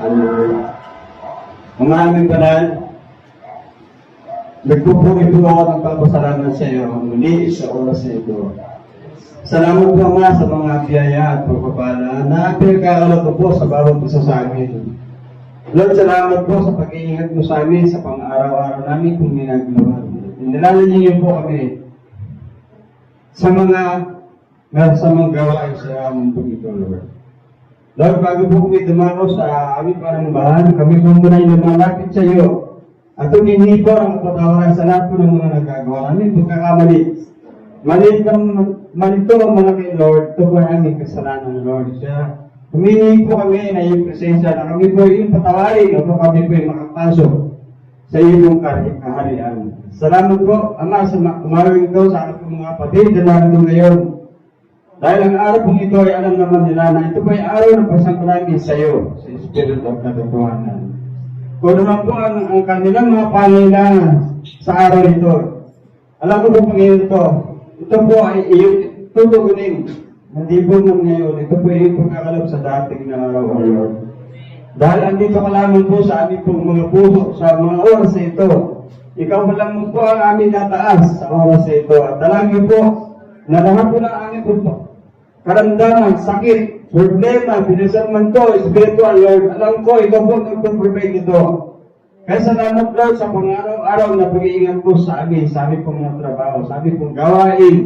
Mga aming banal, nagpupuri po ako ng pagpasalamat sa iyo muli sa oras na ito. Salamat po Ama sa mga biyaya at pagpapala na pinagkakalap po sa bawat isa sa amin. Lord, salamat po sa pag-iingat mo sa amin sa pang-araw-araw namin kung ginagawa. Nilalan niyo po kami sa mga masamang gawain sa mundong ito, Lord. Lord, bago po kami dumako sa aming panambahan, kami po muna yung lumalapit sa iyo at humingi po ang patawaran sa lahat po ng mga nagagawa namin pagkakamali. Malito ang malaki, Lord, ito po ang aming kasalanan, Lord. Kaya humingi po kami na iyong presensya na kami po yung patawarin o kami po yung makapasok sa iyong kaharian. Salamat po, Ama, sa umaring ito sa aking mga kapatid na narito ngayon. Dahil ang araw pong ito ay alam naman nila na ito po ay araw ng pasangkalamin sa iyo, sa Spirit of Katotohanan. Kung naman po ang kanilang mga pangailangan sa araw ito, alam ko po Panginoon ito po ay iyong tutugunin. Hindi po nang ngayon, ito po ay iyong pagkakalap sa dating na araw, O Lord. Dahil andito ka lamang po sa aming pong mga puso, sa mga oras na ito. Ikaw pa lang po ang aming nataas sa oras na ito. At dalangin po na lahat po ng aming po karamdaman, sakit, problema, pinasan man to, spiritual, Lord. Alam ko, ikaw po nagpaprovide ito. Kaya salamat, Lord, sa pang-araw-araw na pag-iingat po sa amin pong mga trabaho, sa aming pong gawain.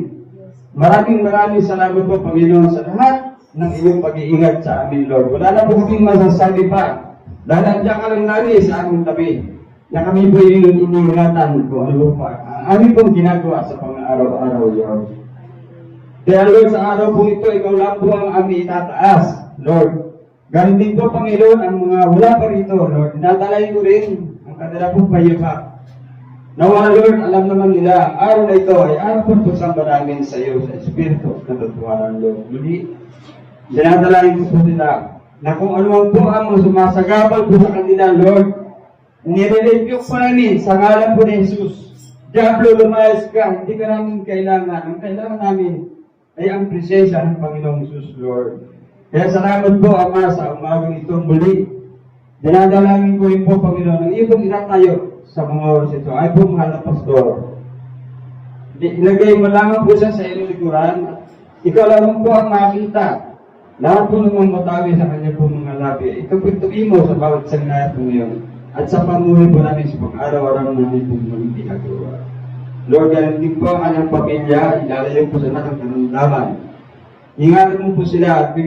Maraming salamat po, Panginoon, sa lahat ng iyong pag-iingat sa amin, Lord. Wala na po kaming masasabi pa. Dahil nandiyan ka lang namin sa aming tabi, na kami po yung iniingatan ko, ano pa, ang aming pong ginagawa sa pang-araw-araw, Lord. Kaya Lord, sa araw po ito, ikaw lang po ang aming itataas, Lord. Ganun din po, Panginoon, ang mga wala pa rito, Lord. Tinatalayin ko rin ang kanila pong payapa. Nawa, Lord, alam naman nila, ang araw na ito ay araw po pagsamba namin sa iyo, sa Espiritu na Katotohanan, Lord. Muli, tinatalayin ko po nila na kung ano po ang mga sumasagabal po sa kanila, Lord, nire-rebuke po namin sa ngalan po ni Jesus. Diablo, lumayas ka, hindi ka namin kailangan. Ang kailangan namin ay ang presensya ng Panginoong Jesus, Lord. Kaya salamat po, Ama, sa umagang ito muli. Dinadalangin ko rin po, Panginoon, ang iyong tayo sa mga oras ito. Ay po, mahal na pastor. Ilagay mo lamang po siya sa iyong likuran. Ikaw lamang po ang makita. Lahat po namang matawi sa kanya po mga labi. Ito po tuwi mo sa bawat sangnaya po ngayon. At sa pamuhay po namin sa pag-araw-araw namin po mga ginagawa. Lord, ganun din po ang kanyang pamilya, ilalayo po sa lahat ng karamdaman. Ingatan mo po sila at